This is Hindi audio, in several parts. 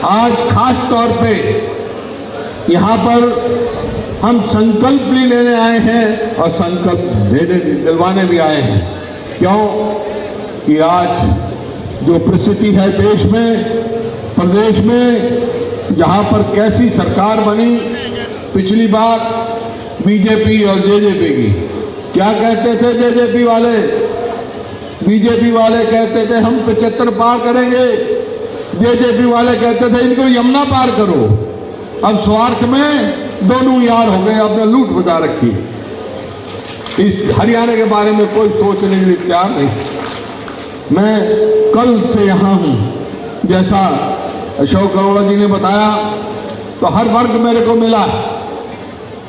आज खास तौर पे यहाँ पर हम संकल्प भी लेने आए हैं और संकल्प दिलवाने भी आए हैं। क्यों कि आज जो परिस्थिति है देश में, प्रदेश में, जहाँ पर कैसी सरकार बनी पिछली बार बीजेपी और जेजेपी की, क्या कहते थे जेजेपी वाले? बीजेपी वाले कहते थे हम 75 पार करेंगे, जेजेपी वाले कहते थे इनको यमुना पार करो। अब स्वार्थ में दोनों यार हो गए, आपने लूट बजा रखी। इस हरियाणा के बारे में कोई सोचने के लिए तैयार नहीं। मैं कल से यहाँ हूँ, जैसा अशोक अरोड़ा जी ने बताया, तो हर वर्ग मेरे को मिला।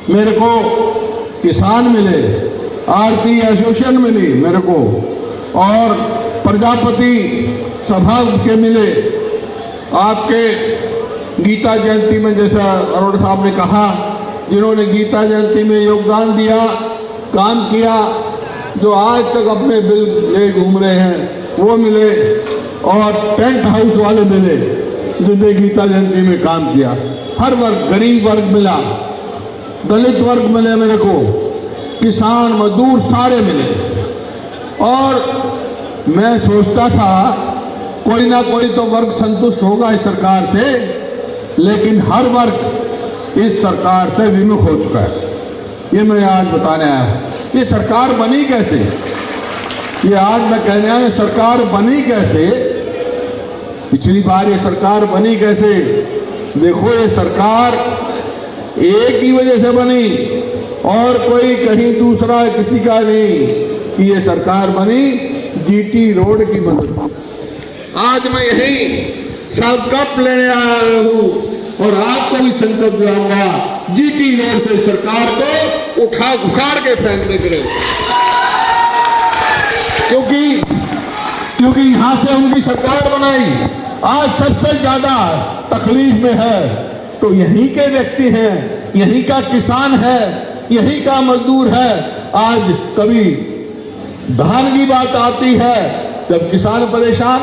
मेरे को किसान मिले, आरती एसोसिएशन मिली मेरे को, और प्रजापति सभा के मिले। आपके गीता जयंती में, जैसा अरोड़ा साहब ने कहा, जिन्होंने गीता जयंती में योगदान दिया, काम किया, जो आज तक अपने बिल ले घूम रहे हैं, वो मिले। और टेंट हाउस वाले मिले जिन्होंने गीता जयंती में काम किया। हर वर्ग, गरीब वर्ग मिला, दलित वर्ग मिले मेरे को, किसान मजदूर सारे मिले। और मैं सोचता था कोई ना कोई तो वर्ग संतुष्ट होगा इस सरकार से, लेकिन हर वर्ग इस सरकार से विमुख हो चुका है। ये मैं आज बताने आया हूं। ये सरकार बनी कैसे? ये आज मैं कहने आया, सरकार बनी कैसे? पिछली बार ये सरकार बनी कैसे? देखो, ये सरकार एक ही वजह से बनी और कोई कहीं दूसरा किसी का नहीं, कि ये सरकार बनी जीटी रोड की मदद। आज मैं यही संकल्प लेने आया हूं और आपको भी संकल्प दिलाऊंगा, जीटी रोड से सरकार को उखाड़ के फेंकने के लिए, क्योंकि यहां से उनकी सरकार बनाई। आज सबसे ज्यादा तकलीफ में है तो यहीं के व्यक्ति हैं, यहीं का किसान है, यहीं का मजदूर है। आज कभी धान की बात आती है, जब किसान परेशान,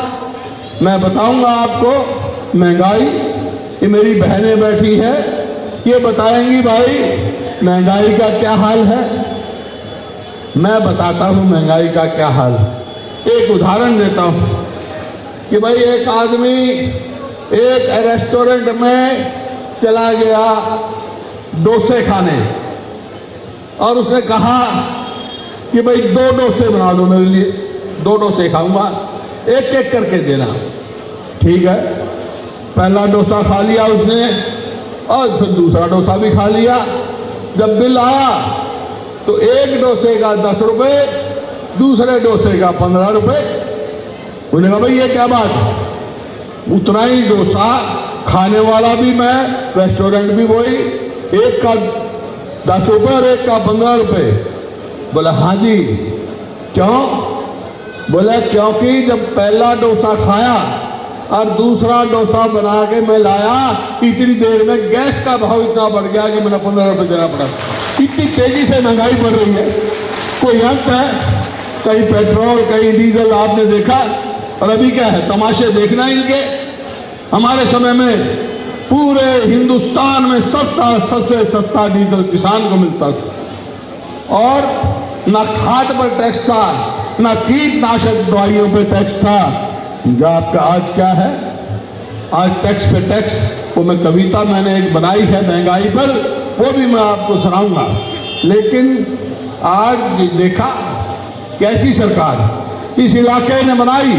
मैं बताऊंगा आपको, महंगाई, ये मेरी बहनें बैठी है, ये बताएंगी भाई महंगाई का क्या हाल है। मैं बताता हूं महंगाई का क्या हाल है। एक उदाहरण देता हूं कि भाई एक आदमी एक रेस्टोरेंट में चला गया डोसे खाने, और उसने कहा कि भाई 2 डोसे बना दो मेरे लिए, 2 डोसे खाऊंगा, एक एक करके देना। ठीक है, पहला डोसा खा लिया उसने और फिर दूसरा डोसा भी खा लिया। जब बिल आया तो एक डोसे का 10 रुपए, दूसरे डोसे का 15 रुपए। उन्होंने कहा भाई ये क्या बात है? उतना ही डोसा खाने वाला भी मैं, रेस्टोरेंट भी वही, एक का 10 रुपए और एक का 15 रुपए। बोला हाँ जी, क्यों? बोला क्योंकि जब पहला डोसा खाया और दूसरा डोसा बना के मैं लाया, इतनी देर में गैस का भाव इतना बढ़ गया कि मैंने 15 रुपए देना पड़ा। इतनी तेजी से महंगाई बढ़ रही है, कोई अंत है? कहीं पेट्रोल, कहीं डीजल, आपने देखा। और अभी क्या है, तमाशे देखना इनके। हमारे समय में पूरे हिंदुस्तान में सबसे सस्ता डीजल किसान को मिलता था, और न खाद पर टैक्स था, न कीटनाशक दवाइयों पर टैक्स था। जो आपका आज क्या है, आज टैक्स पे टैक्स। वो मैं कविता मैंने एक बनाई है महंगाई पर, वो भी मैं आपको सुनाऊंगा। लेकिन आज देखा कैसी सरकार इस इलाके ने बनाई,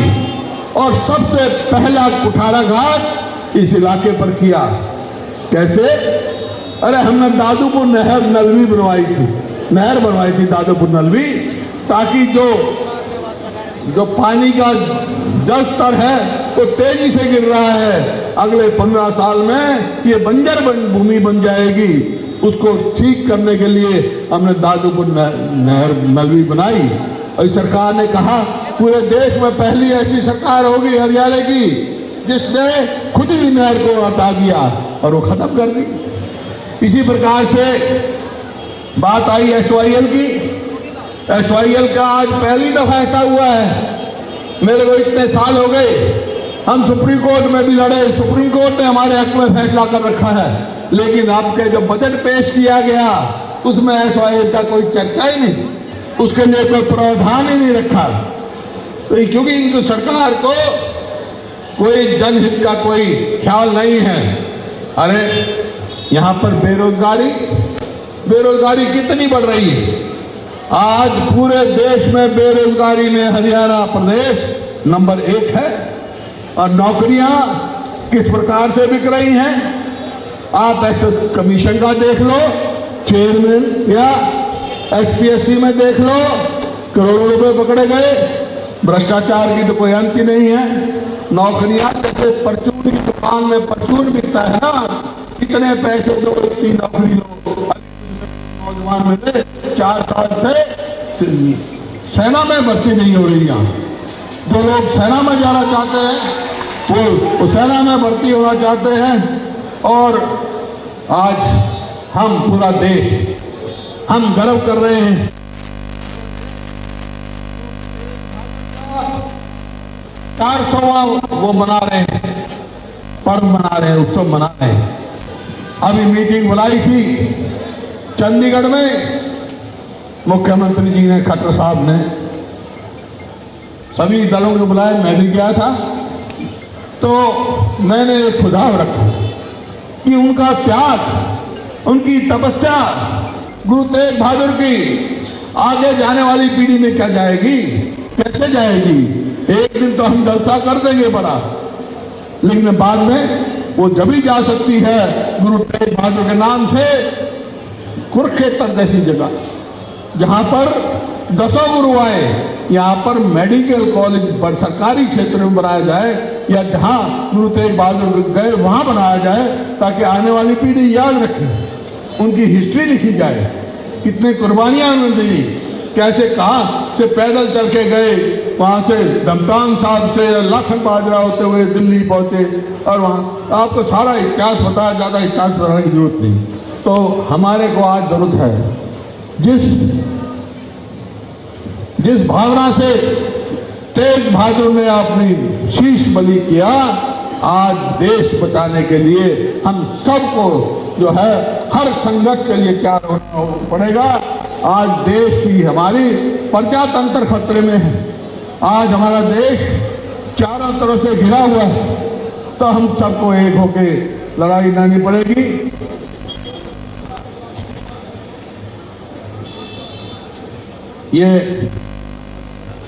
और सबसे पहला कुठाराघात इस इलाके पर किया। कैसे? अरे हमने दादूपुर नहर नलवी बनवाई थी, नहर बनवाई थी दादूपुर नलवी, ताकि जो पानी का जल स्तर है वो तेजी से गिर रहा है, अगले 15 साल में ये बंजर भूमि बन जाएगी। उसको ठीक करने के लिए हमने दादूपुर नहर नलवी बनाई। और सरकार ने कहा पूरे देश में पहली ऐसी सरकार होगी हरियाणा की जिसने खुद ही नहर को हटा दिया और वो खत्म कर दी। इसी प्रकार से बात आई SYL की। SYL का आज पहली दफा ऐसा हुआ है, मेरे को इतने साल हो गए, हम सुप्रीम कोर्ट में भी लड़े, सुप्रीम कोर्ट ने हमारे हक में फैसला कर रखा है, लेकिन आपके जो बजट पेश किया गया उसमें SYL का कोई चर्चा ही नहीं, उसके लिए कोई प्रावधान ही नहीं रखा। तो क्योंकि इनको सरकार को कोई जनहित का कोई ख्याल नहीं है। अरे यहां पर बेरोजगारी कितनी बढ़ रही है। आज पूरे देश में बेरोजगारी में हरियाणा प्रदेश नंबर 1 है और नौकरियां किस प्रकार से बिक रही हैं। आप एसएस कमीशन का देख लो, चेयरमैन या HPSC में देख लो, करोड़ों रुपए पकड़े गए। भ्रष्टाचार की तो कोई अंत ही नहीं है। नौकरियां जैसे परचून की दुकान में परचून बिकता है ना, कितने पैसे दो इतनी नौकरी लो। नौजवान में 4 साल से सेना में भर्ती नहीं हो रही। यहाँ जो लोग सेना में जाना चाहते हैं वो सेना में भर्ती होना चाहते हैं। और आज हम पूरा देश हम गर्व कर रहे हैं। 400वां वो मना रहे हैं, पर्व मना रहे हैं, उत्सव मना रहे हैं। अभी मीटिंग बुलाई थी चंडीगढ़ में, मुख्यमंत्री जी ने, खट्टर साहब ने, सभी दलों को बुलाया, मैं भी गया था। तो मैंने एक सुझाव रखा कि उनका त्याग, उनकी तपस्या गुरु तेग बहादुर की आगे जाने वाली पीढ़ी में क्या जाएगी, कैसे जाएगी। एक दिन तो हम जलसा कर देंगे बड़ा, लेकिन बाद में वो जब ही जा सकती है गुरु तेग बहादुर के नाम से। कुरुक्षेत्र जैसी जगह जहां पर 10 गुरु आए, यहाँ पर मेडिकल कॉलेज सरकारी क्षेत्र में बनाया जाए, या जहां गुरु तेग बहादुर गए वहां बनाया जाए, ताकि आने वाली पीढ़ी याद रखे, उनकी हिस्ट्री लिखी जाए, कितने कुर्बानियां उन्होंने दी, कैसे कहां से पैदल चल के गए, वहां से धमतान साहब से लाखन बाजरा होते हुए दिल्ली पहुंचे। और वहां आपको सारा इतिहास बताया, ज्यादा इतिहास बताने की जरूरत नहीं। तो हमारे को आज जरूरत है, जिस भावना से तेग बहादुर ने अपनी शीश बलि किया, आज देश बचाने के लिए हम सबको जो है हर संघर्ष के लिए तैयार होना पड़ेगा। आज देश की हमारी प्रजातंत्र खतरे में है। आज हमारा देश चारों तरफ से घिरा हुआ है, तो हम सबको एक होके लड़ाई लड़नी पड़ेगी। ये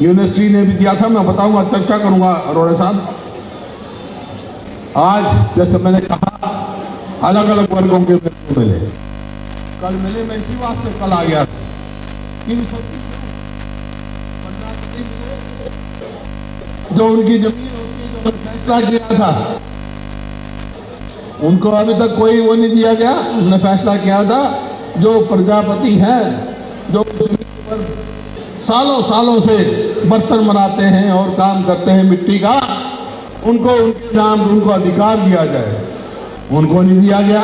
यूनिवर्सिटी ने भी दिया था, मैं बताऊंगा, चर्चा करूंगा अरोड़ा साहब। आज जैसे मैंने कहा अलग अलग वर्गों के मिले, कल मिले, मैं इसी बात से कल आ गया था। जो उनकी जमीन होती, जो फैसला किया था, उनको अभी तक कोई वो नहीं दिया गया। उन्होंने फैसला किया था जो प्रजापति हैं, जो जमीन पर सालों सालों से बर्तन बनाते हैं और काम करते हैं मिट्टी का, उनको उनके नाम उनको अधिकार दिया जाए, उनको नहीं दिया गया।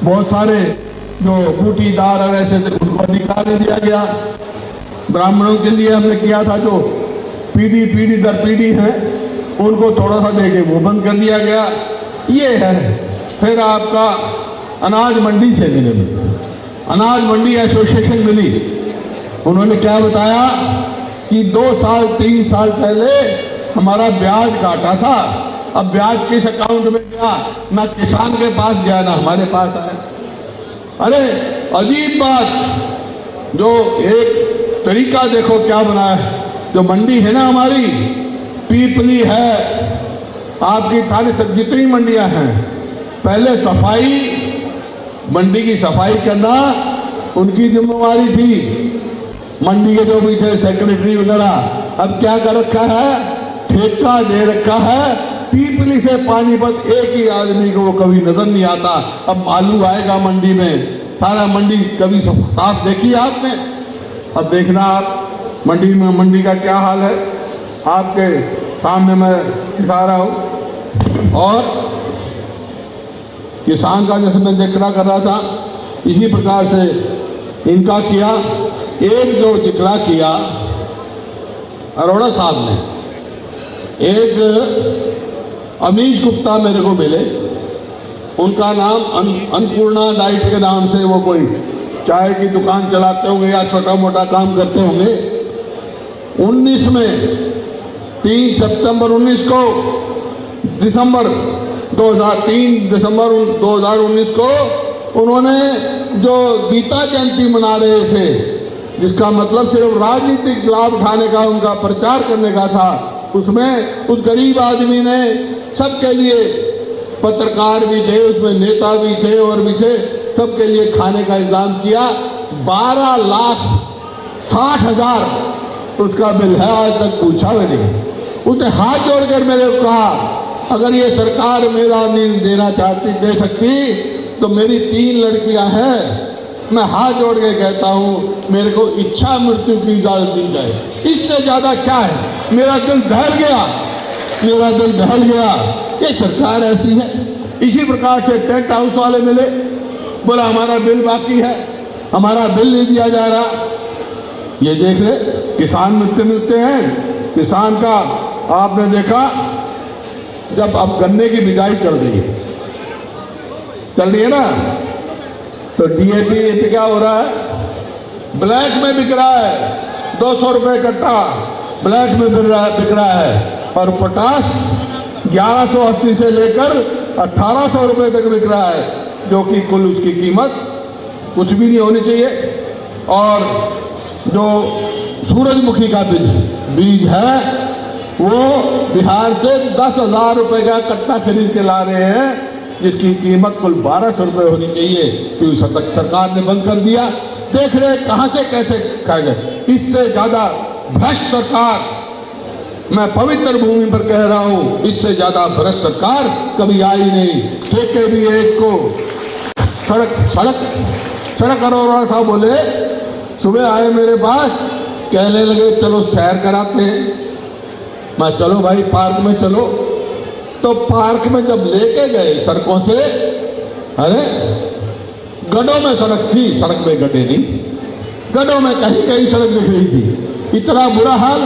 बहुत सारे जो बूटीदार और ऐसे थे, उनको अधिकार नहीं दिया गया। ब्राह्मणों के लिए हमने किया था, जो पीढ़ी दर पीढ़ी है, उनको थोड़ा सा देके वो बंद कर दिया गया। ये है। फिर आपका अनाज मंडी से मिले, अनाज मंडी एसोसिएशन मिली। उन्होंने क्या बताया कि 2 साल 3 साल पहले हमारा ब्याज काटा था, अब ब्याज किस अकाउंट में गया, ना किसान के पास गया ना हमारे पास आया। अरे अजीब बात। जो एक तरीका देखो क्या बनाया है। जो मंडी है ना हमारी, पीपली है, आपकी सारी जितनी मंडियां हैं, पहले सफाई, मंडी की सफाई करना उनकी जिम्मेवारी थी, मंडी के जो भी थे सेक्रेटरी वगैरह। अब क्या कर रखा है, ठेका दे रखा है। पीपली से पानीपत एक ही आदमी को वो कभी नजर नहीं आता। अब आलू आएगा मंडी में, सारा मंडी कभी साफ देखी आपने? अब देखना आप मंडी का क्या हाल है, आपके सामने मैं दिखा रहा हूं। और किसान का जैसे मैं जिक्र कर रहा था, इसी प्रकार से इनका किया। एक जो जिक्र किया अरोड़ा साहब ने, एक अमीश गुप्ता मेरे को मिले। उनका नाम अन्नपूर्णा डाइट के नाम से वो कोई चाय की दुकान चलाते होंगे या छोटा मोटा काम करते होंगे। 19 में 3 सितंबर 19 को दिसंबर 2019 को उन्होंने जो गीता जयंती मना रहे थे, जिसका मतलब सिर्फ राजनीतिक लाभ उठाने का, उनका प्रचार करने का था, उसमें उस गरीब आदमी ने सबके लिए, पत्रकार भी थे उसमें, नेता भी थे और भी थे, सबके लिए खाने का इंतजाम किया। 12,60,000 उसका बिल है, आज तक पूछा भी नहीं। उसने हाथ जोड़कर मेरे को कहा अगर ये सरकार मेरा नींद देना चाहती, दे सकती तो मेरी 3 लड़कियां हैं, मैं हाथ जोड़ के कहता हूं मेरे को इच्छा मृत्यु की इजाजत दी जाए। इससे ज्यादा क्या है? मेरा दिल दहल गया, मेरा दिल दहल गया। ये सरकार ऐसी है। इसी प्रकार से टेंट हाउस वाले मिले, बोला हमारा बिल बाकी है, हमारा बिल नहीं दिया जा रहा। ये देख ले, किसान मिलते हैं। किसान का आपने देखा, जब अब गन्ने की बिजाई चल रही है ना, तो डीएपी क्या हो रहा है? ब्लैक में बिक रहा है, 200 रुपए कट्टा ब्लैक में बिक रहा है। और पोटाश 1180 से लेकर 1800 रुपए तक बिक रहा है, जो कि कुल उसकी कीमत कुछ भी नहीं होनी चाहिए। और जो सूरजमुखी का बीज है, वो बिहार से 10,000 रुपए का कट्टा खरीद के ला रहे हैं, जिसकी कीमत कुल 1200 रुपए होनी चाहिए, क्योंकि सरकार ने बंद कर दिया। देख रहे कहां से कैसे खाए गए। इससे ज्यादा भ्रष्ट सरकार, मैं पवित्र भूमि पर कह रहा हूं, इससे ज्यादा भ्रष्ट सरकार कभी आई नहीं। ठेके भी एक को सड़क अरोड़ा साहब बोले, सुबह आए मेरे पास, कहने लगे चलो सैर कराते हैं। मैं चलो भाई पार्क में चलो। तो पार्क में जब लेके गए सड़कों से, अरे गड्ढों में सड़क थी, सड़क में गड्ढे नहीं, गड्ढों में कहीं कहीं सड़क दिख रही थी। इतना बुरा हाल,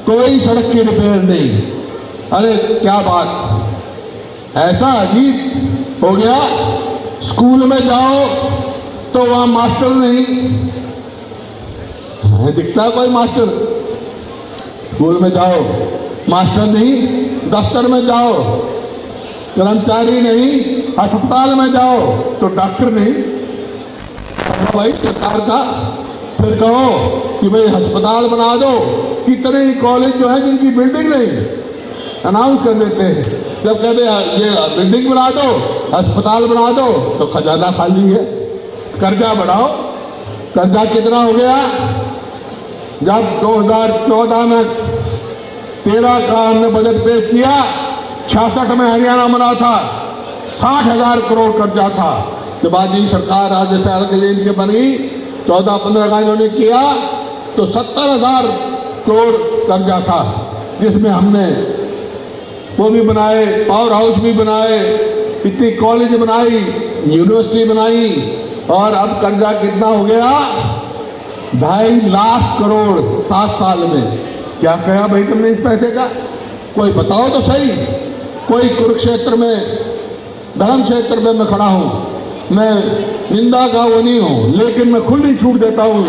कोई सड़क की रिपेयर नहीं। अरे क्या बात, ऐसा अजीब हो गया। स्कूल में जाओ तो वहां मास्टर नहीं दिखता, कोई मास्टर। स्कूल में जाओ मास्टर नहीं, दफ्तर में जाओ कर्मचारी नहीं, अस्पताल में जाओ तो डॉक्टर नहीं। भाई सरकार का फिर कहो कि भाई अस्पताल बना दो। कितने ही कॉलेज जो है जिनकी बिल्डिंग नहीं, अनाउंस कर देते हैं, जब कहते ये बिल्डिंग बना दो, अस्पताल बना दो, तो खजाना खाली है। कर्जा बढ़ाओ, कर्जा कितना हो गया? जब 2014 में 13 का हमने बजट पेश किया, 66 में हरियाणा बना था, 60,000 करोड़ कर्जा था। जब आज ये सरकार राज्य सरकार के बनी, 14-15 का इन्होंने किया, तो 70,000 करोड़ कर्जा था, जिसमें हमने वो भी बनाए, पावर हाउस भी बनाए, इतनी कॉलेज बनाई, यूनिवर्सिटी बनाई। और अब कर्जा कितना हो गया? 2.5 लाख करोड़ 7 साल में। क्या कहा भाई तुमने इस पैसे का? कोई बताओ तो सही। कोई कुरुक्षेत्र में, धर्म क्षेत्र में मैं खड़ा हूं, मैं निंदा का वो नहीं हूं, लेकिन मैं खुली छूट देता हूं,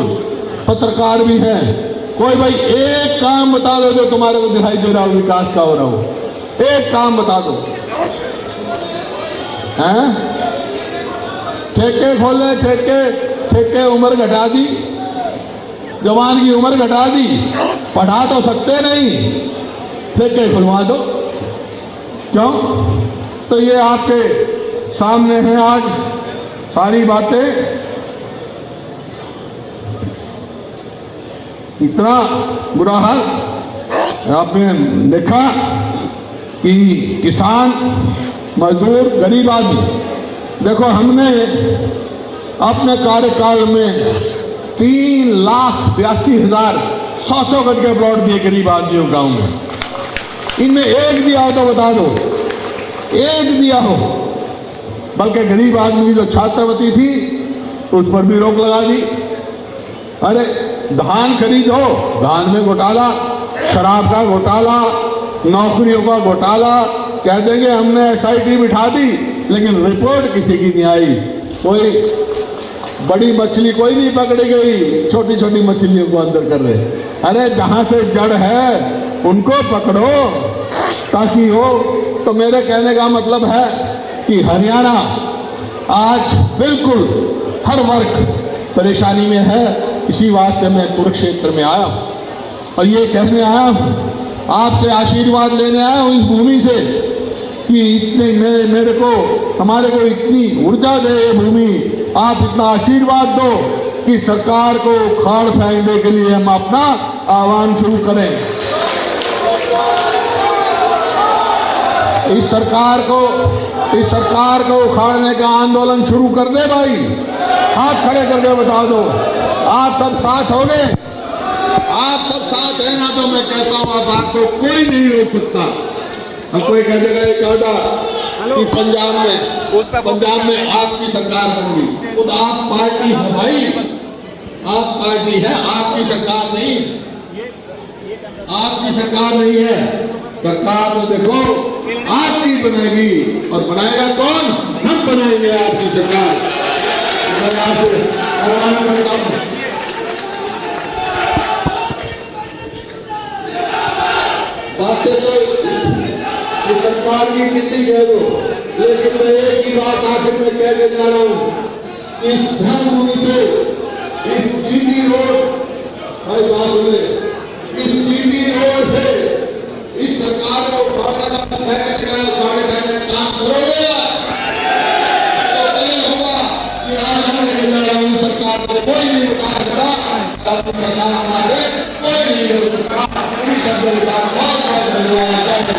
पत्रकार भी हैं। कोई भाई एक काम बता दो जो तुम्हारे को दिखाई दे रहा हो विकास का हो रहा हो, एक काम बता दो। हैं? ठेके खोले, ठेके उम्र घटा दी, जवान की उम्र घटा दी, पढ़ा तो सकते नहीं, ठेके खुलवा दो। क्यों? तो ये आपके सामने है आज सारी बातें। इतना बुरा हाल आपने देखा कि किसान, मजदूर, गरीब आदमी। देखो हमने अपने कार्यकाल में 3,82,000 100 गज के प्लॉट दिए गरीब आदमियों गांव में। इनमें एक दिया हो तो बता दो, एक दिया हो। बल्कि गरीब आदमी जो छात्रवती थी उस पर भी रोक लगा दी। अरे धान खरीदो, धान में घोटाला, शराब का घोटाला, नौकरियों का घोटाला, कह देंगे हमने SIT बिठा दी, लेकिन रिपोर्ट किसी की नहीं आई। कोई बड़ी मछली कोई नहीं पकड़ी गई, छोटी छोटी मछलियों को अंदर कर रहे। अरे जहां से जड़ है उनको पकड़ो ताकि हो। तो मेरे कहने का मतलब है कि हरियाणा आज बिल्कुल हर वर्ग परेशानी में है। इसी वास्ते मैं कुरुक्षेत्र में आया और ये कहने आया, आपसे आशीर्वाद लेने आया हूं इस भूमि से कि इतने मेरे को हमारे को इतनी ऊर्जा दे ये भूमि, आप इतना आशीर्वाद दो कि सरकार को उखाड़ फेंकने के लिए हम अपना आह्वान शुरू करें। इस सरकार को उखाड़ने का आंदोलन शुरू कर दे भाई, हाथ खड़े करके बता दो। आप सब साथ हो गए, आप सब साथ रहना तो मैं कहता हूं अब आपको कोई नहीं रोक सकता। अब कोई कह देगा ये कहता कि पंजाब में आपकी सरकार होगी, खुद आप पार्टी है भाई, आप पार्टी है, आपकी सरकार नहीं, आपकी सरकार नहीं है। सरकार तो देखो आपकी बनेगी, और बनाएगा कौन? हम बनाएंगे आपकी सरकार। बातें तो इस सरकार की कितनी कह दो, लेकिन मैं एक ही बात आखिर में कहने जा रहा हूं। इस धर्मभूमि से इस GT रोड, भाई बात सुने, इस GT रोड से इस सरकार को उठाने का काम करोगे तो नहीं होगा कि आज मैं कहने जा रहा हूं सरकार को कोई नहीं उठा सकता, सरकार हमारे कोई नहीं रोक सकता। बहुत बहुत धन्यवाद।